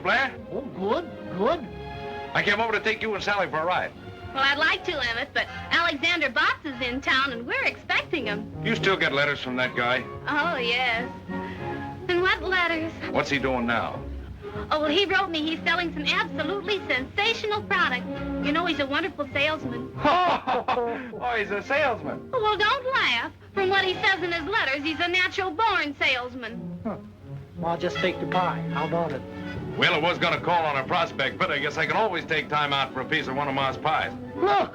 Blair? Oh, good, good. I came over to take you and Sally for a ride. Well, I'd like to, Emmet, but Alexander Botts is in town, and we're expecting him. You still get letters from that guy? Oh, yes. And what letters? What's he doing now? Oh, well, he wrote me he's selling some absolutely sensational product. You know, he's a wonderful salesman. Oh, he's a salesman. Oh, well, don't laugh. From what he says in his letters, he's a natural-born salesman. Huh. Well, I'll just take the pie. How about it? Well, I was gonna call on a prospect, but I guess I can always take time out for a piece of one of Ma's pies. Look!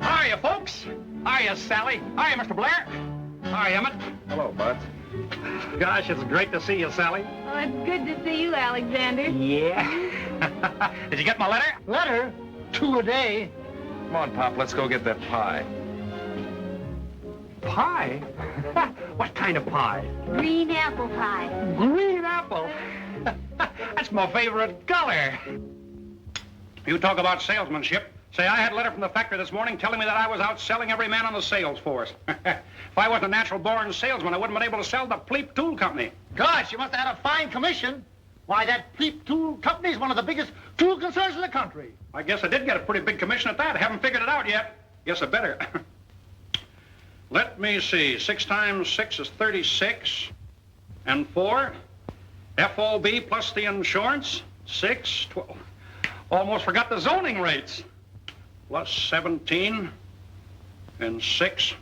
Hiya, folks. Hiya, Sally. Hiya, Mr. Blair. Hiya, Emmet. Hello, Bud. Gosh, it's great to see you, Sally. Oh, it's good to see you, Alexander. Yeah. Did you get my letter? Letter? 2 a day. Come on, Pop, let's go get that pie. Pie? What kind of pie? Green apple pie. Green apple. That's my favorite color. You talk about salesmanship. Say, I had a letter from the factory this morning telling me that I was out selling every man on the sales force. If I wasn't a natural-born salesman, I wouldn't have been able to sell the Pleep Tool Company. Gosh, you must have had a fine commission. Why, that Pleep Tool Company is one of the biggest tool concerns in the country. I guess I did get a pretty big commission at that. I haven't figured it out yet. Guess I better. Let me see. 6 times 6 is 36. And 4. FOB plus the insurance. 6, 12. Almost forgot the zoning rates. Plus 17. And 6.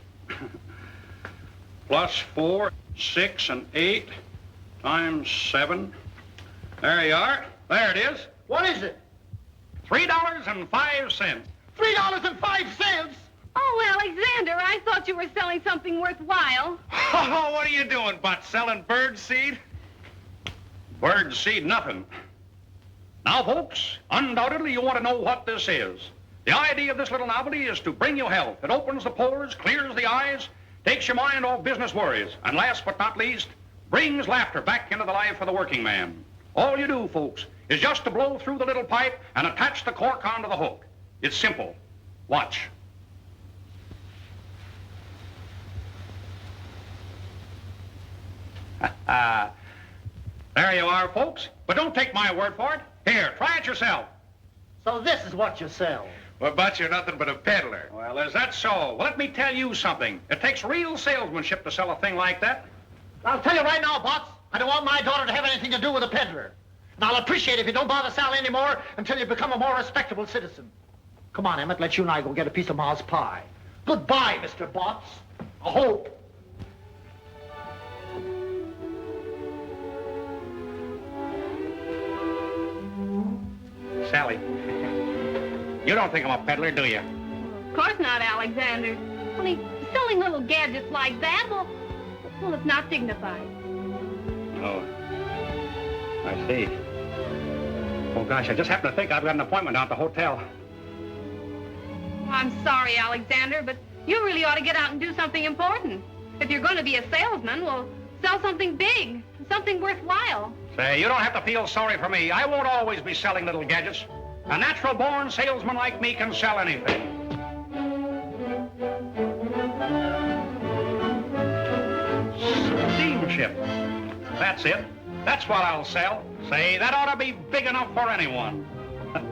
Plus 4, 6, and 8. Times 7. There you are. There it is. What is it? $3.05. $3.05? Oh, Alexander, I thought you were selling something worthwhile. Oh, what are you doing, Bud? Selling bird seed? Bird seed, nothing. Now, folks, undoubtedly you want to know what this is. The idea of this little novelty is to bring you health. It opens the pores, clears the eyes, takes your mind off business worries, and last but not least, brings laughter back into the life of the working man. All you do, folks, is just to blow through the little pipe and attach the cork onto the hook. It's simple. Watch. There you are, folks. But don't take my word for it. Here, try it yourself. So this is what you sell. Well, Bud, you're nothing but a peddler. Well, is that so? Well, let me tell you something. It takes real salesmanship to sell a thing like that. I'll tell you right now, Botts, I don't want my daughter to have anything to do with a peddler. And I'll appreciate it if you don't bother Sally anymore until you become a more respectable citizen. Come on, Emmet, let you and I go get a piece of Ma's pie. Goodbye, Mr. Botts. I hope. Sally, you don't think I'm a peddler, do you? Of course not, Alexander. Only selling little gadgets like that, well, it's not dignified. Oh, I see. Oh, gosh, I just happened to think I've got an appointment down at the hotel. I'm sorry, Alexander, but you really ought to get out and do something important. If you're going to be a salesman, well, sell something big, something worthwhile. Say, you don't have to feel sorry for me. I won't always be selling little gadgets. A natural-born salesman like me can sell anything. Steamship. That's it. That's what I'll sell. Say, that ought to be big enough for anyone.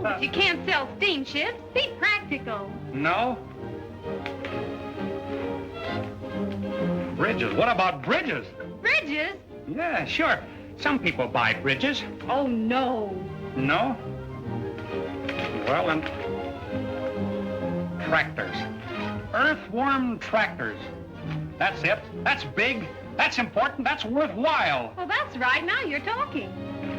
But you can't sell steamships. Be practical. No? Bridges. What about bridges? Bridges? Yeah, sure. Some people buy bridges. Oh, no. No? Well, then, tractors. Earthworm tractors. That's it. That's big. That's important. That's worthwhile. Well, that's right. Now you're talking.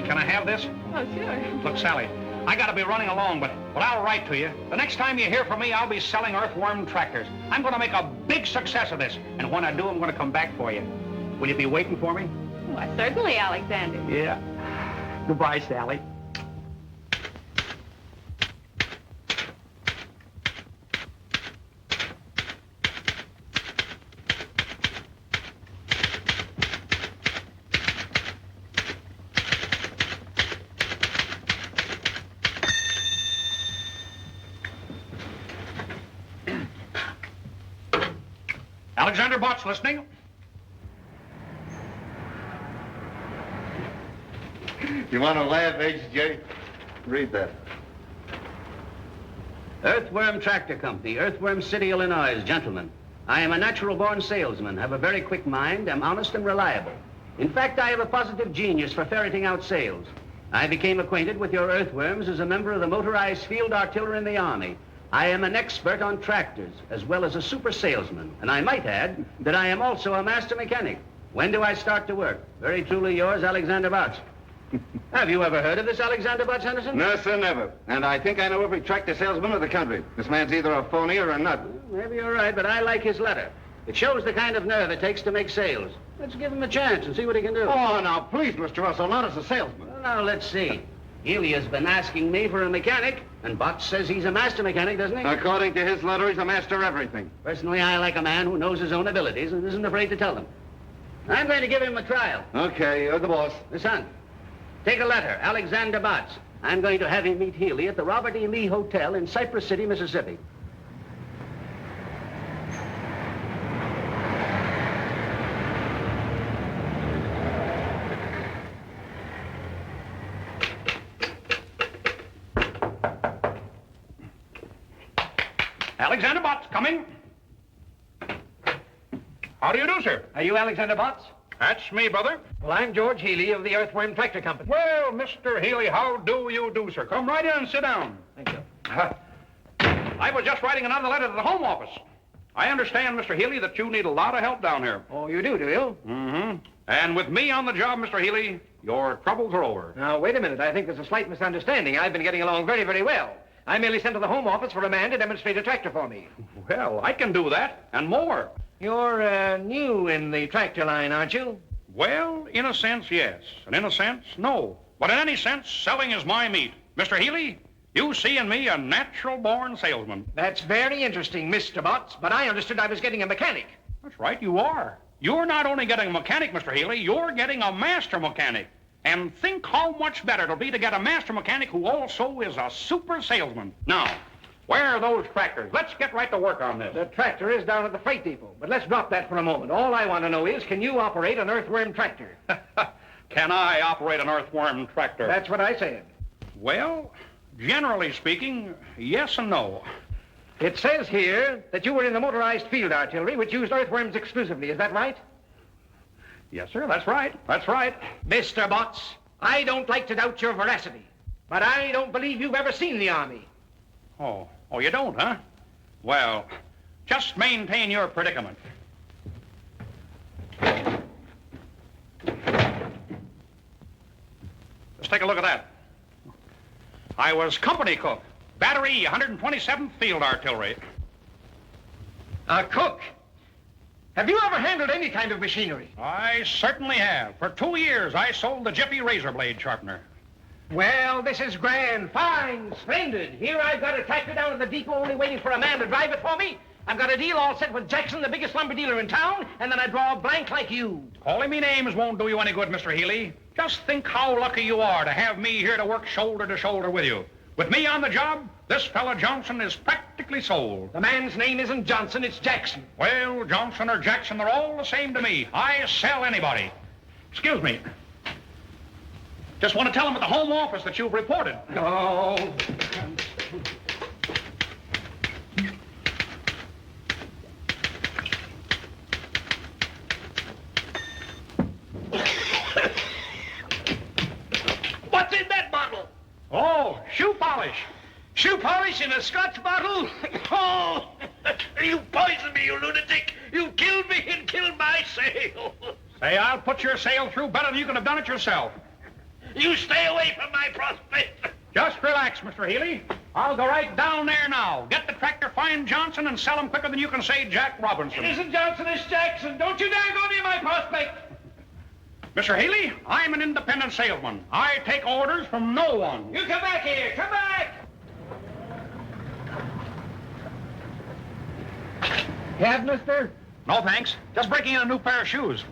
Can I have this? Oh, sure. Look, Sally, I gotta be running along, but I'll write to you. The next time you hear from me, I'll be selling earthworm tractors. I'm gonna make a big success of this, and when I do, I'm gonna come back for you. Will you be waiting for me? Why, certainly, Alexander. Yeah. Goodbye, Sally. Alexander Bott's listening. You want to laugh, H.J.? Read that. Earthworm Tractor Company, Earthworm City, Illinois. Gentlemen, I am a natural-born salesman, have a very quick mind, am honest and reliable. In fact, I have a positive genius for ferreting out sales. I became acquainted with your earthworms as a member of the motorized field artillery in the Army. I am an expert on tractors, as well as a super salesman, and I might add that I am also a master mechanic. When do I start to work? Very truly yours, Alexander Botts. Have you ever heard of this Alexander Botts, Henderson? No, sir, never. And I think I know every tractor salesman of the country. This man's either a phony or a nut. Well, maybe you're right, but I like his letter. It shows the kind of nerve it takes to make sales. Let's give him a chance and see what he can do. Oh, now, please, Mr. Russell, not as a salesman. Well, now, let's see. Elia's been asking me for a mechanic, and Botts says he's a master mechanic, doesn't he? According to his letter, he's a master of everything. Personally, I like a man who knows his own abilities and isn't afraid to tell them. I'm going to give him a trial. Okay, you're the boss. Son, take a letter, Alexander Botts. I'm going to have him meet Healy at the Robert E. Lee Hotel in Cypress City, Mississippi. Alexander Botts, coming. How do you do, sir? Are you Alexander Botts? That's me, brother. Well, I'm George Healy of the Earthworm Tractor Company. Well, Mr. Healy, how do you do, sir? Come right in and sit down. Thank you. I was just writing another letter to the Home Office. I understand, Mr. Healy, that you need a lot of help down here. Oh, you do you? Mm-hmm. And with me on the job, Mr. Healy, your troubles are over. Now, wait a minute. I think there's a slight misunderstanding. I've been getting along very, very well. I merely sent to the Home Office for a man to demonstrate a tractor for me. Well, I can do that, and more. You're new in the tractor line, aren't you? Well, in a sense, yes. And in a sense, no. But in any sense, selling is my meat. Mr. Healy, you see in me a natural-born salesman. That's very interesting, Mr. Botts, but I understood I was getting a mechanic. That's right, you are. You're not only getting a mechanic, Mr. Healy, you're getting a master mechanic. And think how much better it'll be to get a master mechanic who also is a super salesman. Now, where are those tractors? Let's get right to work on this. The tractor is down at the freight depot, but let's drop that for a moment. All I want to know is, can you operate an earthworm tractor? Can I operate an earthworm tractor? That's what I said. Well, generally speaking, yes and no. It says here that you were in the motorized field artillery, which used earthworms exclusively. Is that right? Yes, sir, that's right. That's right. Mr. Botts, I don't like to doubt your veracity, but I don't believe you've ever seen the Army. Oh, you don't, huh? Well, just maintain your predicament. Let's take a look at that. I was company cook, battery 127th Field Artillery. A cook? Have you ever handled any kind of machinery? I certainly have. For 2 years, I sold the Jiffy razor blade sharpener. Well, this is grand, fine, splendid. Here I've got a tractor down at the depot only waiting for a man to drive it for me. I've got a deal all set with Jackson, the biggest lumber dealer in town, and then I draw a blank like you. Calling me names won't do you any good, Mr. Healy. Just think how lucky you are to have me here to work shoulder to shoulder with you. With me on the job, this fella Johnson is practically sold. The man's name isn't Johnson, it's Jackson. Well, Johnson or Jackson, they're all the same to me. I sell anybody. Excuse me. Just want to tell them at the Home Office that you've reported. Oh. What's in that bottle? Oh, shoe polish. Shoe polish in a Scotch bottle? Oh, you poisoned me, you lunatic. You killed me and killed my sale. Say, I'll put your sale through better than you could have done it yourself. You stay away from my prospect. Just relax, Mr. Healy. I'll go right down there now. Get the tractor, find Johnson, and sell him quicker than you can say Jack Robinson. It isn't Johnson, it's Jackson. Don't you dare go near my prospect. Mr. Healy, I'm an independent salesman. I take orders from no one. You come back here. Come back. Have, mister? No, thanks. Just breaking in a new pair of shoes.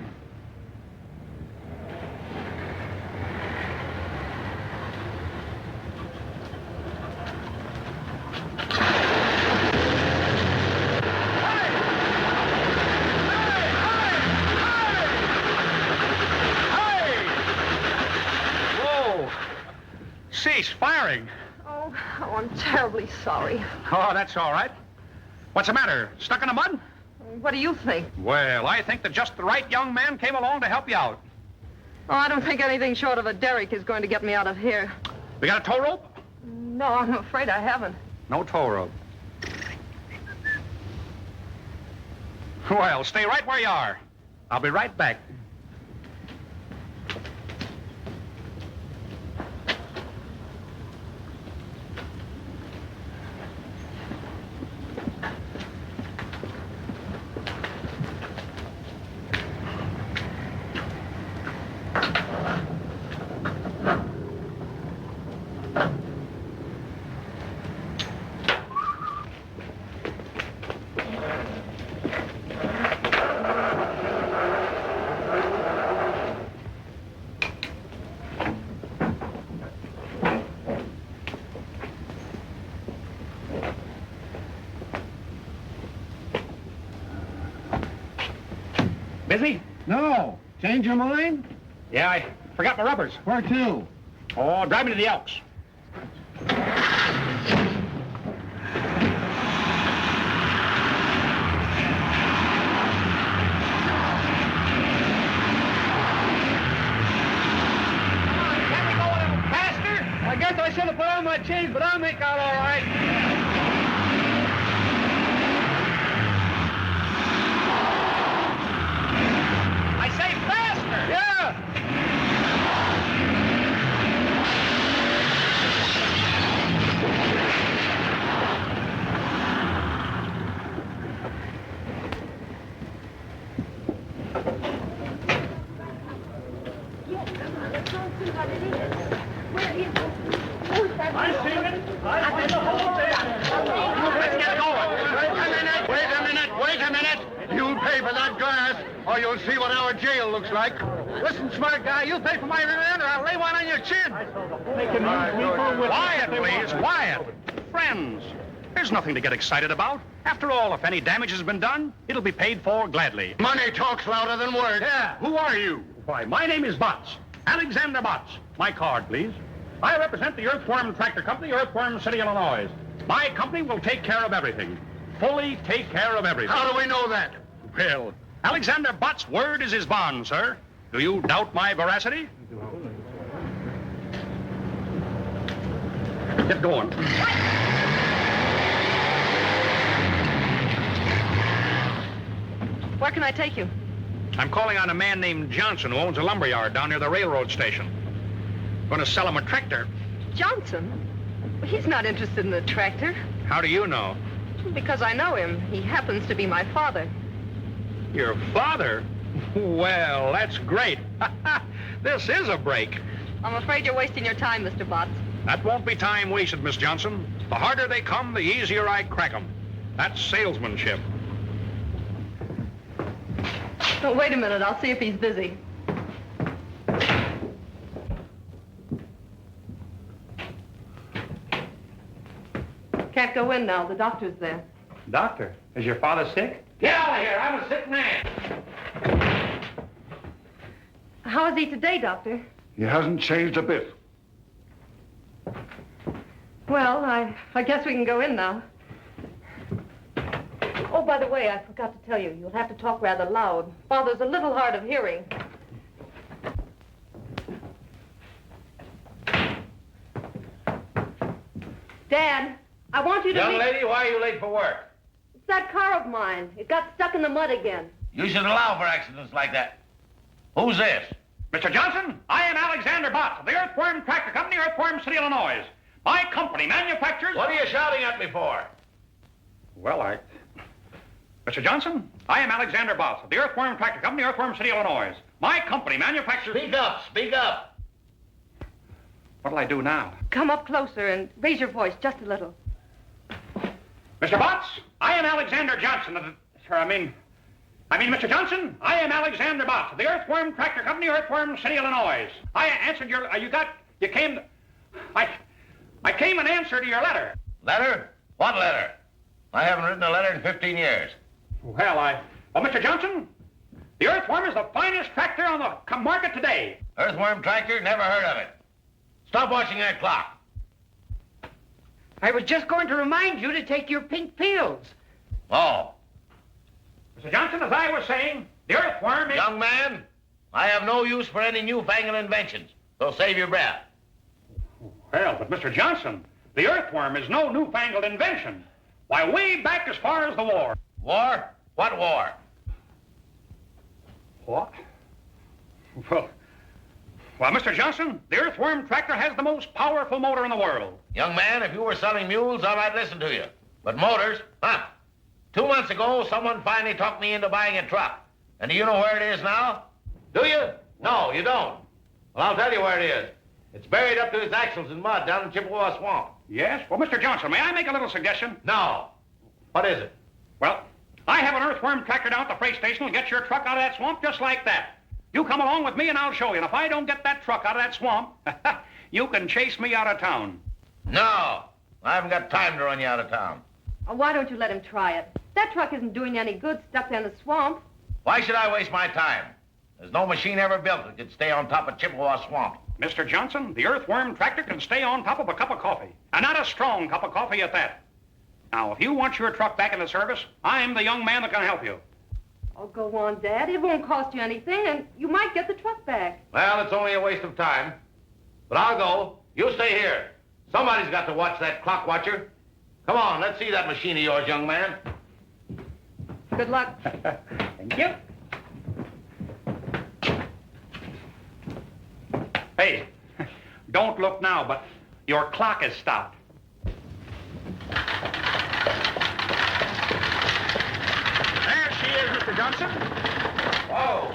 cease firing. Oh, I'm terribly sorry. Oh, that's all right. What's the matter? Stuck in the mud? What do you think? Well, I think that just the right young man came along to help you out. Oh, I don't think anything short of a derrick is going to get me out of here. We got a tow rope? No, I'm afraid I haven't. No tow rope. Well, stay right where you are. I'll be right back. Busy? No. Change your mind? Yeah, I forgot my rubbers. Where to? Oh, drive me to the Elks. I guess I should have put on my chains, but I'll make out all right. I say faster! Yeah! Let's get going. Wait a minute. You'll pay for that glass, or you'll see what our jail looks like. Listen, smart guy, you'll pay for my rear end, or I'll lay one on your chin. Quiet, please, quiet. Friends, there's nothing to get excited about. After all, if any damage has been done, it'll be paid for gladly. Money talks louder than words. Yeah. Who are you? Why, my name is Botts. Alexander Botts. My card, please. I represent the Earthworm Tractor Company, Earthworm City, Illinois. My company will take care of everything. Fully take care of everything. How do we know that? Well, Alexander Botts' word is his bond, sir. Do you doubt my veracity? Get going. Where can I take you? I'm calling on a man named Johnson who owns a lumberyard down near the railroad station. Going to sell him a tractor. Johnson? He's not interested in the tractor. How do you know? Because I know him. He happens to be my father. Your father? Well, that's great. This is a break. I'm afraid you're wasting your time, Mr. Botts. That won't be time wasted, Miss Johnson. The harder they come, the easier I crack them. That's salesmanship. Oh, wait a minute. I'll see if he's busy. Can't go in now. The doctor's there. Doctor, is your father sick? Get out of here. I'm a sick man. How is he today, Doctor? He hasn't changed a bit. Well, I guess we can go in now. Oh, by the way, I forgot to tell you. You'll have to talk rather loud. Father's a little hard of hearing. Dad, I want you to Young meet... lady, why are you late for work? It's that car of mine. It got stuck in the mud again. You should allow for accidents like that. Who's this? Mr. Johnson, I am Alexander Botts of the Earthworm Tractor Company, Earthworm City, Illinois. My company manufactures... What are you shouting at me for? Well, Mr. Johnson, I am Alexander Botts of the Earthworm Tractor Company, Earthworm City, Illinois. My company manufactures... Speak up, speak up. What'll I do now? Come up closer and raise your voice just a little. Mr. Botts, I am Alexander Johnson of the... Mr. Johnson, I am Alexander Botts of the Earthworm Tractor Company, Earthworm City, Illinois. I answered your... I came in answer to your letter. Letter? What letter? I haven't written a letter in 15 years. Well, Mr. Johnson, the Earthworm is the finest tractor on the market today. Earthworm tractor? Never heard of it. Stop watching that clock. I was just going to remind you to take your pink pills. Oh. Mr. Johnson, as I was saying, the earthworm is... Young man, I have no use for any newfangled inventions, so save your breath. Well, but Mr. Johnson, the earthworm is no newfangled invention. Why, way back as far as the war. War? What war? What? Well, Mr. Johnson, the earthworm tractor has the most powerful motor in the world. Young man, if you were selling mules, I might listen to you. But motors, huh? 2 months ago, someone finally talked me into buying a truck. And do you know where it is now? Do you? No, you don't. Well, I'll tell you where it is. It's buried up to its axles in mud down in Chippewa Swamp. Yes? Well, Mr. Johnson, may I make a little suggestion? No. What is it? Well, I have an earthworm tractor down at the freight station will get your truck out of that swamp just like that. You come along with me and I'll show you. And if I don't get that truck out of that swamp, you can chase me out of town. No. I haven't got time to run you out of town. Oh, why don't you let him try it? That truck isn't doing you any good stuck there in the swamp. Why should I waste my time? There's no machine ever built that could stay on top of Chippewa Swamp. Mr. Johnson, the earthworm tractor can stay on top of a cup of coffee. And not a strong cup of coffee at that. Now, if you want your truck back in the service, I'm the young man that can help you. Oh, go on, Dad. It won't cost you anything, and you might get the truck back. Well, it's only a waste of time. But I'll go. You stay here. Somebody's got to watch that clock watcher. Come on, let's see that machine of yours, young man. Good luck. Thank you. Hey, don't look now, but your clock has stopped. There she is, Mr. Johnson. Whoa.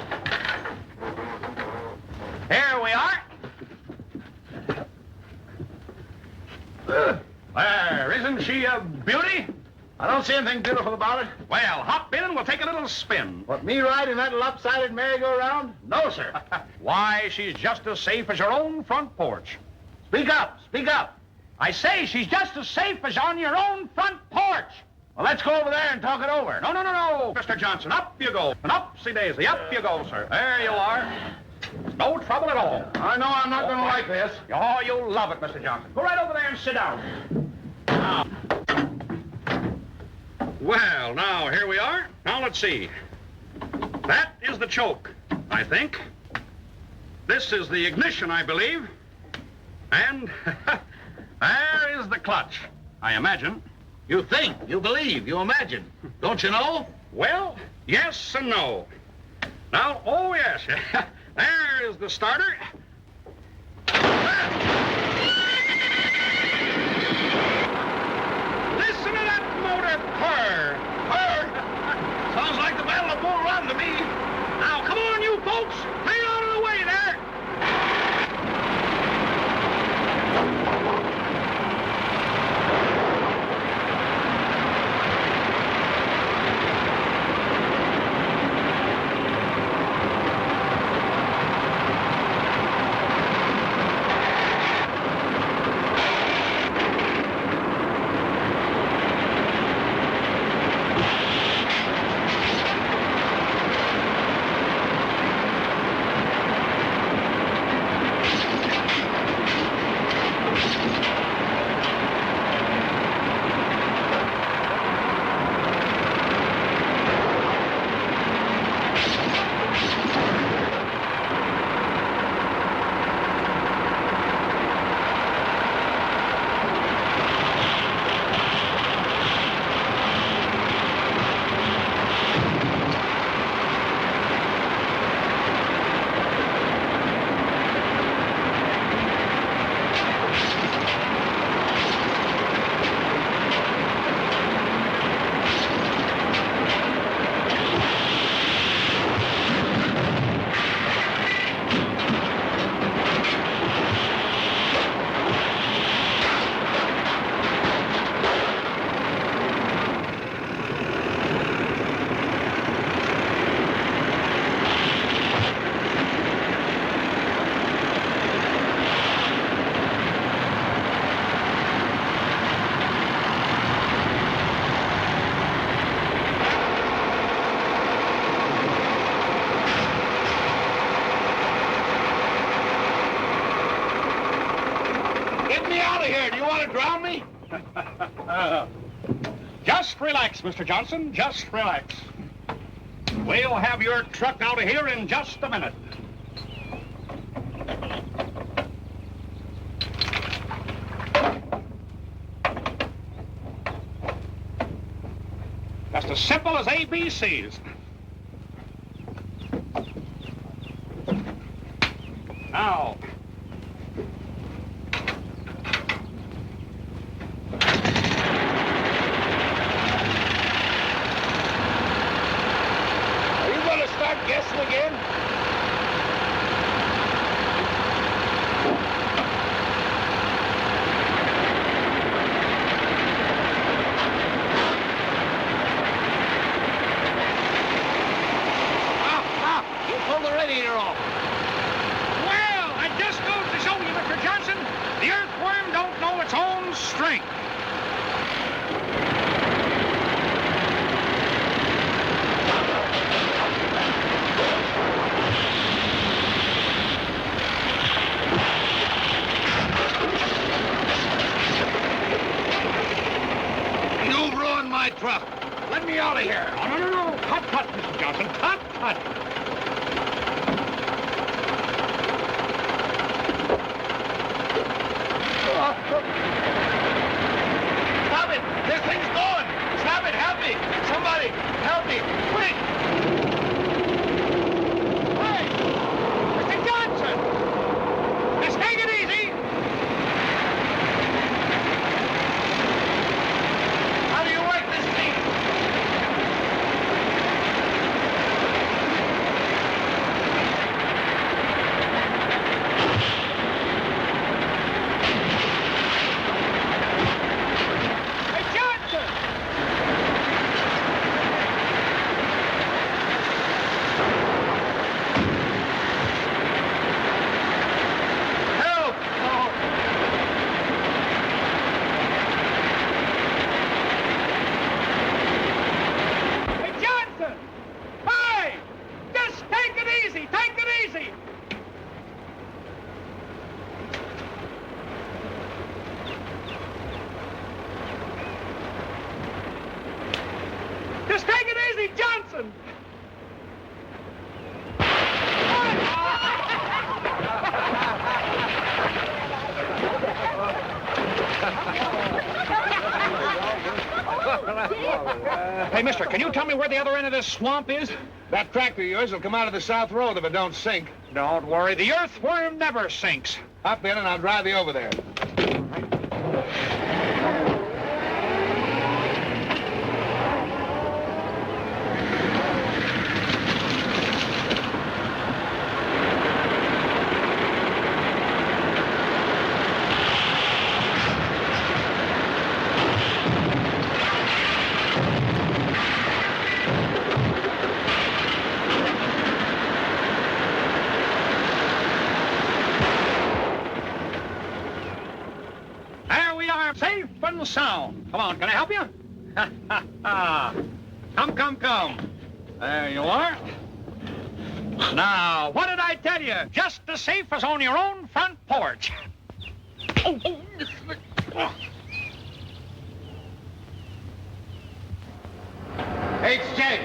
Here we are. There, isn't she a beauty? I don't see anything beautiful about it. Well, hop in and we'll take a little spin. What, me riding that lopsided merry-go-round? No, sir. Why, she's just as safe as your own front porch. Speak up, speak up. I say she's just as safe as on your own front porch. Well, let's go over there and talk it over. No, Mr. Johnson. Up you go. And upsy-daisy, up you go, sir. There you are. No trouble at all. I know I'm not going to like this. Oh, you'll love it, Mr. Johnson. Go right over there and sit down. Now. Well, now, here we are. Now, let's see. That is the choke, I think. This is the ignition, I believe. And there is the clutch, I imagine. You think, you believe, you imagine. Don't you know? Well, yes and no. Now, oh, yes. There is the starter. Listen to that motor purr. Purr? Sounds like the Battle of Bull Run to me. Now, come on, you folks. Clear out of the way there. Get me out of here. Do you want to drown me? Just relax, Mr. Johnson. Just relax. We'll have your truck out of here in just a minute. Just as simple as ABCs. Now. Are you going to start guessing again? You pulled the radiator off. Well, it just goes to show you, Mr. Johnson, the earthworm don't know its own strength. You ruined my truck. Let me out of here. No. Cut, Mr. Johnson. Cut. Stop it! This thing's going! Stop it! Help me! Somebody! Help me! Quick! Hey! Mr. Johnson! Just take it easy! How do you work this thing? Hey, Johnson! Help! Hey, Johnson! Hey! Just take it easy! Take it easy! Just take it easy, Johnson! Hey, mister, can you tell me where the other end of this swamp is? That tractor of yours will come out of the south road if it don't sink. Don't worry, the earthworm never sinks. Hop in and I'll drive you over there. There we are, safe and sound. Come on, can I help you? Come. There you are. Now, what did I tell you? Just as safe as on your own front porch. H.J.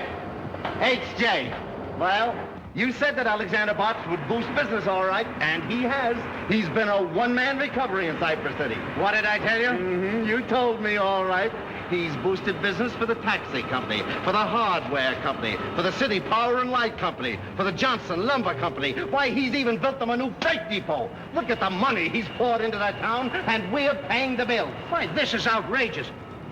Well, you said that Alexander Botts would boost business all right, and he has. He's been a one-man recovery in Cypress City. What did I tell you? Mm-hmm. You told me all right. He's boosted business for the taxi company, for the hardware company, for the city power and light company, for the Johnson Lumber Company. Why, he's even built them a new freight depot. Look at the money he's poured into that town, and we're paying the bills. Why, this is outrageous.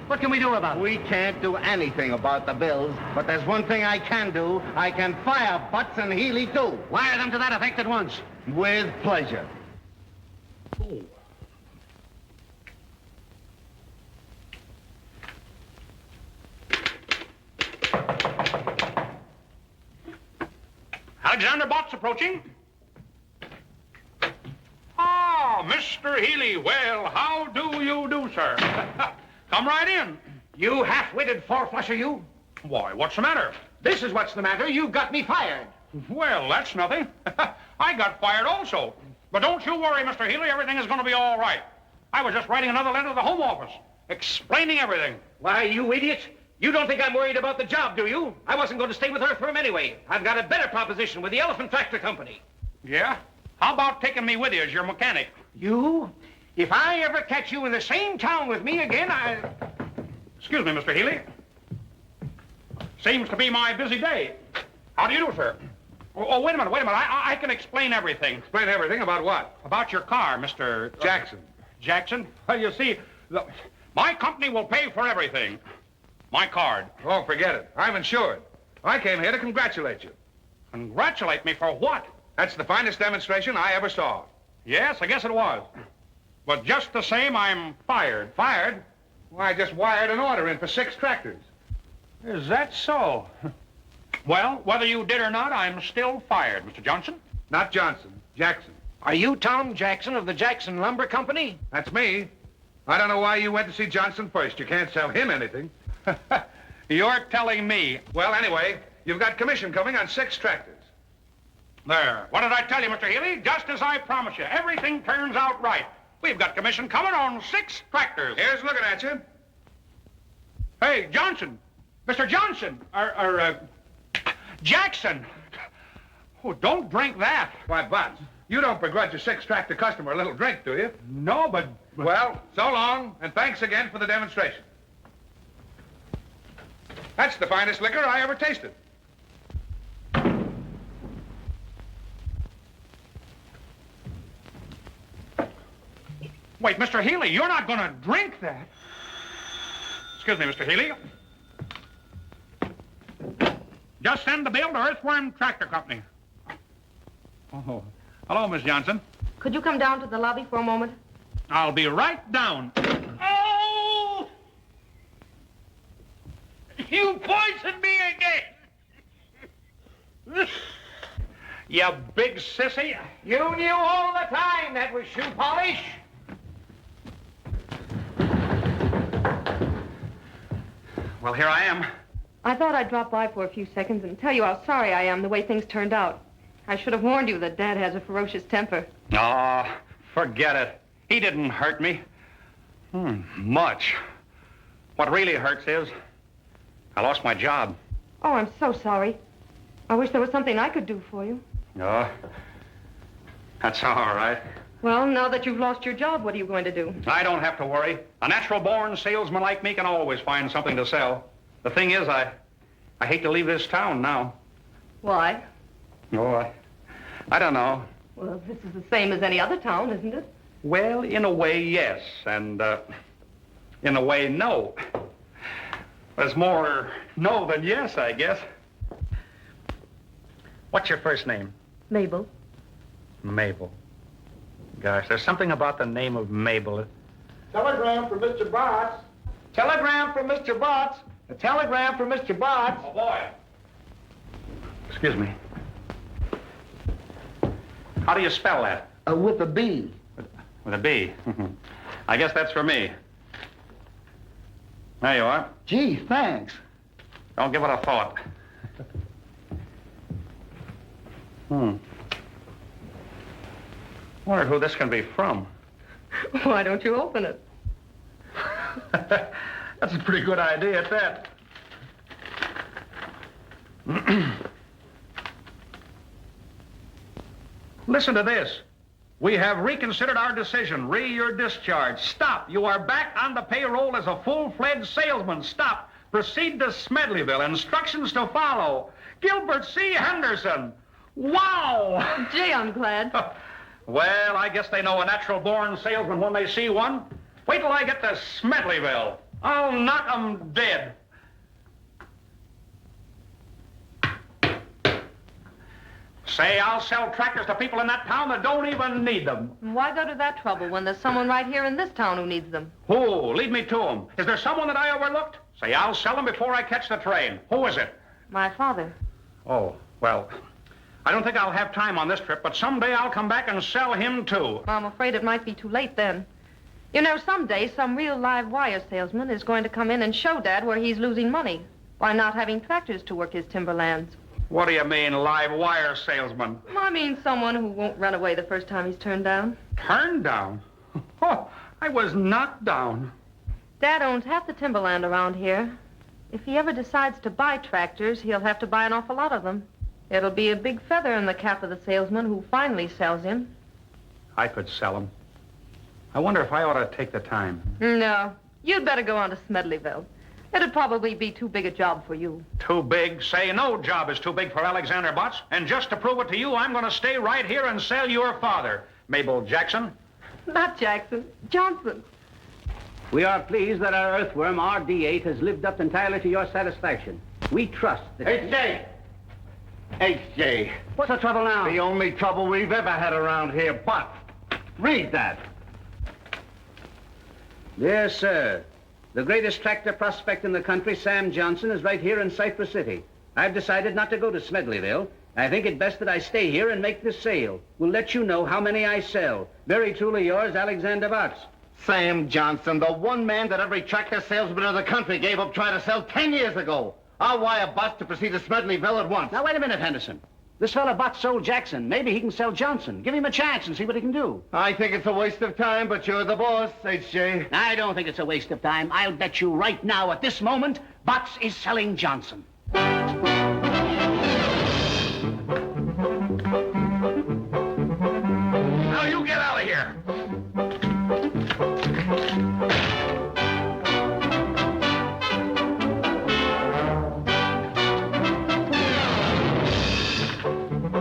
What can we do about it? We can't do anything about the bills, but there's one thing I can do. I can fire Butts and Healy, too. Wire them to that effect at once. With pleasure. Alexander Botts approaching. Ah, Mr. Healy. Well, how do you do, sir? Come right in. You half-witted four-flusher, you. Why, what's the matter? This is what's the matter. You've got me fired. Well, that's nothing. I got fired also. But don't you worry, Mr. Healy. Everything is going to be all right. I was just writing another letter to the Home Office. explaining everything. Why, you idiot! You don't think I'm worried about the job, do you? I wasn't going to stay with Earthworm anyway. I've got a better proposition with the Elephant Tractor Company. Yeah? How about taking me with you as your mechanic? You? If I ever catch you in the same town with me again, Excuse me, Mr. Healy. Seems to be my busy day. How do you do, sir? Oh, wait a minute. I can explain everything. Explain everything about what? About your car, Mr. Jackson. Jackson? Well, you see, my company will pay for everything. My card. Oh, forget it. I'm insured. I came here to congratulate you. Congratulate me for what? That's the finest demonstration I ever saw. Yes, I guess it was. But just the same, I'm fired. Fired? Why, I just wired an order in for 6 tractors. Is that so? Well, whether you did or not, I'm still fired, Mr. Johnson. Not Johnson, Jackson. Are you Tom Jackson of the Jackson Lumber Company? That's me. I don't know why you went to see Johnson first. You can't sell him anything. You're telling me. Well, anyway, you've got commission coming on 6 tractors. There. What did I tell you, Mr. Healy? Just as I promised you. Everything turns out right. We've got commission coming on 6 tractors. Here's looking at you. Hey, Johnson. Mr. Johnson. Jackson. Oh, don't drink that. Why, Butts, you don't begrudge a 6 tractor customer a little drink, do you? No, but... Well, so long, and thanks again for the demonstration. That's the finest liquor I ever tasted. Wait, Mr. Healy, you're not going to drink that. Excuse me, Mr. Healy. Just send the bill to Earthworm Tractor Company. Oh, hello, Miss Johnson. Could you come down to the lobby for a moment? I'll be right down. Oh! You poisoned me again! You big sissy. You knew all the time that was shoe polish. Well, here I am. I thought I'd drop by for a few seconds and tell you how sorry I am the way things turned out. I should have warned you that Dad has a ferocious temper. Oh, forget it. He didn't hurt me. Much. What really hurts is I lost my job. Oh, I'm so sorry. I wish there was something I could do for you. Oh, that's all right. Well, now that you've lost your job, what are you going to do? I don't have to worry. A natural-born salesman like me can always find something to sell. The thing is, I hate to leave this town now. Why? Oh, I don't know. Well, this is the same as any other town, isn't it? Well, in a way, yes, and in a way, no. There's more no than yes, I guess. What's your first name? Mabel. Mabel. Gosh, there's something about the name of Mabel. Telegram for Mr. Botts. Telegram for Mr. Botts. A telegram for Mr. Botts. Oh, boy. Excuse me. How do you spell that? With a B. With a B. I guess that's for me. There you are. Gee, thanks. Don't give it a thought. Wonder who this can be from. Why don't you open it? That's a pretty good idea at that. Listen to this. We have reconsidered our decision. Ray, you're discharged. Stop. You are back on the payroll as a full-fledged salesman. Stop. Proceed to Smedleyville. Instructions to follow. Gilbert C. Henderson. Wow! Gee, I'm glad. Well, I guess they know a natural-born salesman when they see one. Wait till I get to Smedleyville. I'll knock 'em dead. Say, I'll sell tractors to people in that town that don't even need them. Why go to that trouble when there's someone right here in this town who needs them? Oh, lead me to them. Is there someone that I overlooked? Say, I'll sell them before I catch the train. Who is it? My father. Oh, well, I don't think I'll have time on this trip, but someday I'll come back and sell him, too. I'm afraid it might be too late then. You know, someday some real live wire salesman is going to come in and show Dad where he's losing money by not having tractors to work his timberlands. What do you mean, live wire salesman? I mean someone who won't run away the first time he's turned down. Turned down? Oh, I was knocked down. Dad owns half the timberland around here. If he ever decides to buy tractors, he'll have to buy an awful lot of them. It'll be a big feather in the cap of the salesman who finally sells him. I could sell them. I wonder if I ought to take the time. No, you'd better go on to Smedleyville. It'd probably be too big a job for you. Too big? Say no job is too big for Alexander Butts. And just to prove it to you, I'm going to stay right here and sell your father, Mabel Jackson. Not Jackson, Johnson. We are pleased that our Earthworm, RD8, has lived up entirely to your satisfaction. We trust that... H.J. H.J. What's the trouble now? The only trouble we've ever had around here, but read that. Dear sir, the greatest tractor prospect in the country, Sam Johnson, is right here in Cypress City. I've decided not to go to Smedleyville. I think it best that I stay here and make this sale. We'll let you know how many I sell. Very truly yours, Alexander Butts. Sam Johnson, the one man that every tractor salesman in the country gave up trying to sell 10 years ago. I'll wire Butts to proceed to Smedleyville at once. Now, wait a minute, Henderson. This fella Butts sold Jackson. Maybe he can sell Johnson. Give him a chance and see what he can do. I think it's a waste of time, but you're the boss, H.J. I don't think it's a waste of time. I'll bet you right now, at this moment, Butts is selling Johnson. Now you get out of here.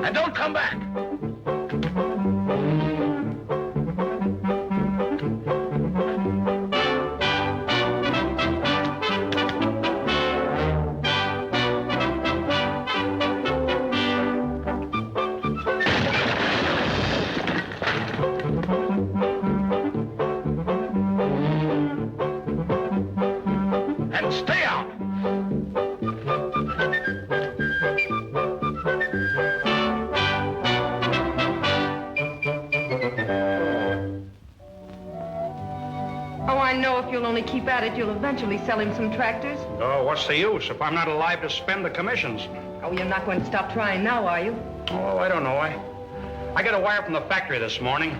And don't come back. And stay out. Oh, I know if you'll only keep at it, you'll eventually sell him some tractors. Oh, what's the use if I'm not alive to spend the commissions? Oh, you're not going to stop trying now, are you? Oh, I don't know. I got a wire from the factory this morning.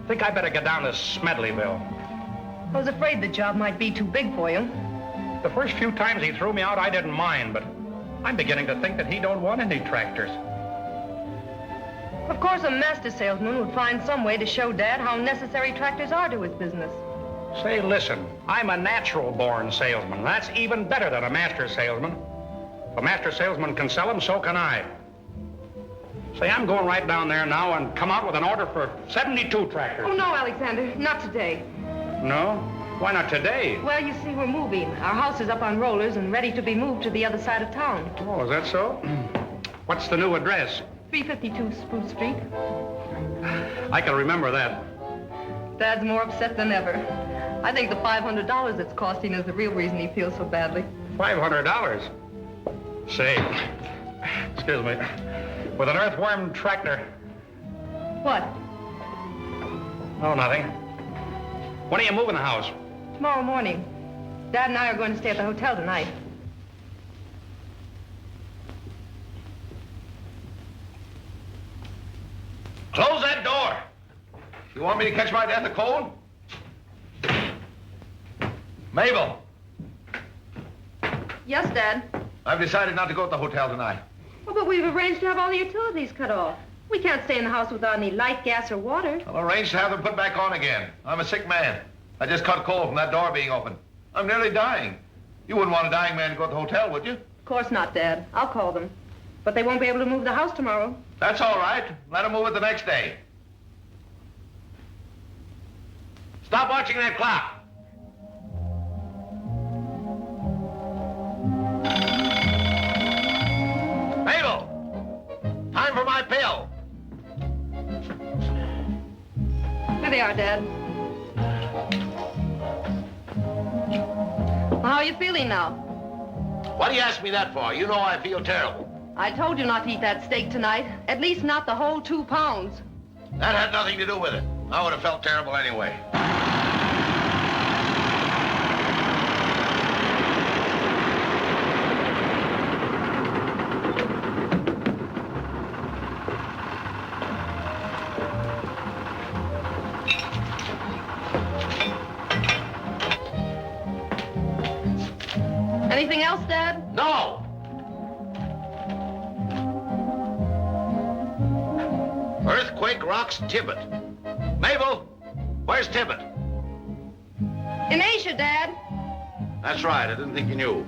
Think I better get down to Smedleyville. I was afraid the job might be too big for you. The first few times he threw me out, I didn't mind, but I'm beginning to think that he don't want any tractors. Of course, a master salesman would find some way to show Dad how necessary tractors are to his business. Say, listen, I'm a natural-born salesman. That's even better than a master salesman. If a master salesman can sell them, so can I. Say, I'm going right down there now and come out with an order for 72 tractors. Oh, no, Alexander, not today. No? Why not today? Well, you see, we're moving. Our house is up on rollers and ready to be moved to the other side of town. Oh, is that so? What's the new address? 352 Spruce Street. I can remember that. Dad's more upset than ever. I think the $500 it's costing is the real reason he feels so badly. $500? Say, excuse me, with an Earthworm tractor. What? Oh, nothing. When are you moving the house? Tomorrow morning. Dad and I are going to stay at the hotel tonight. Close that door. You want me to catch my death of cold? Mabel, Yes, Dad. I've decided not to go to the hotel tonight. Oh, but we've arranged to have all the utilities cut off. We can't stay in the house without any light, gas, or water. I'll arrange to have them put back on again. I'm a sick man. I just caught cold from that door being open. I'm nearly dying. You wouldn't want a dying man to go to the hotel, would you? Of course not, Dad. I'll call them. But they won't be able to move the house tomorrow. That's all right. Let them move it the next day. Stop watching that clock. Mabel! Time for my pill. Here they are, Dad. Well, how are you feeling now? What do you ask me that for? You know I feel terrible. I told you not to eat that steak tonight. At least not the whole 2 pounds. That had nothing to do with it. I would have felt terrible anyway. Anything else, Dad? No! Earthquake rocks Tibbet. Mabel, where's Tibbet? In Asia, Dad. That's right, I didn't think you knew.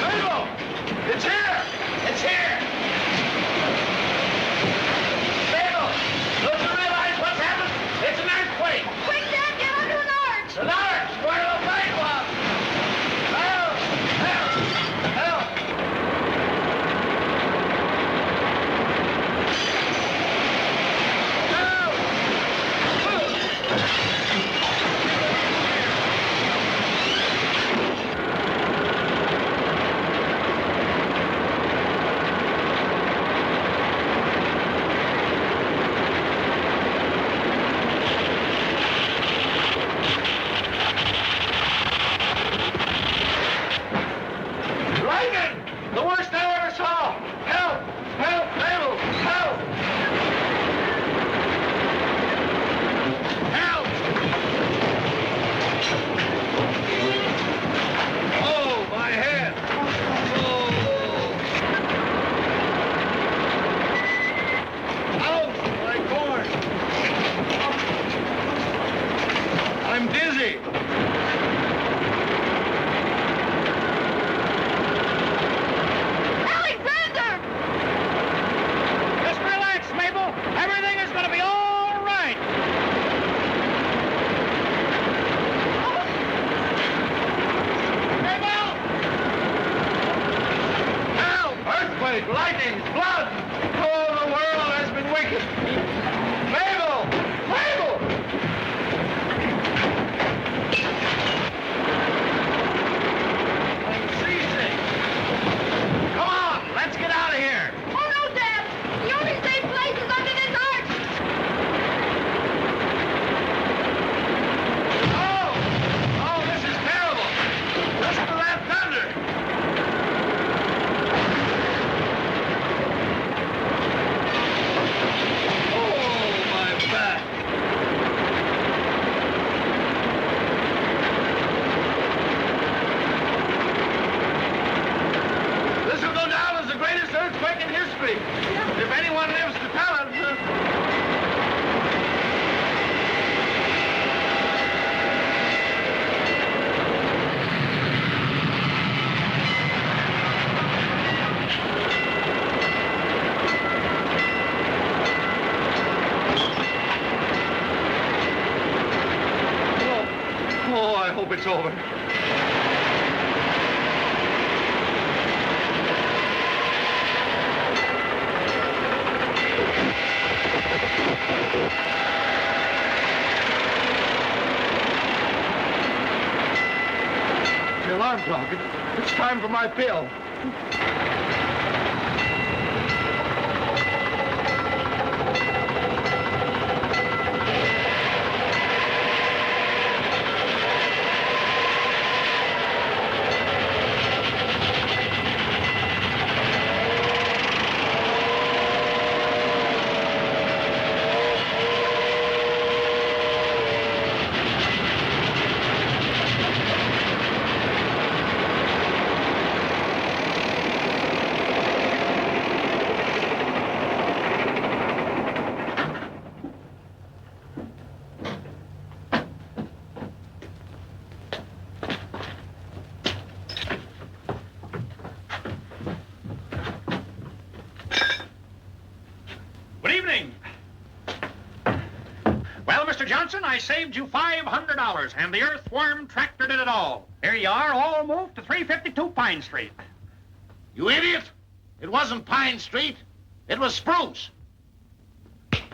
Mabel! It's here! It's here! Mabel! Don't you realize what's happened? It's an earthquake! Quick, Dad, get under an arch! An arch! Where the plane was! Help! Help! Help! Lightning! The worst I ever saw! Help! Help! Mabel! Help! Help! Oh, my head! Oh! Ouch! My corn! I'm dizzy! Alexander! Just relax, Mabel. Everything is going to be all right. Mabel! Help! Earthquake! Lightning! Blood! Oh, the world has been wicked! Mabel! Mabel! I'm seasick! Come on! Let's get out of here! Oh, no, Dad! The only safe place is under this arch! Oh! Oh, this is terrible! Listen to that thunder! Oh, my back! This will go down as the greatest earthquake in history. If anyone lives to tell it. Oh, I hope it's over. The alarm clock. It's time for my pill. Good evening. Well, Mr. Johnson, I saved you $500, and the Earthworm tractor did it all. Here you are, all moved to 352 Pine Street. You idiot! It wasn't Pine Street. It was Spruce. But,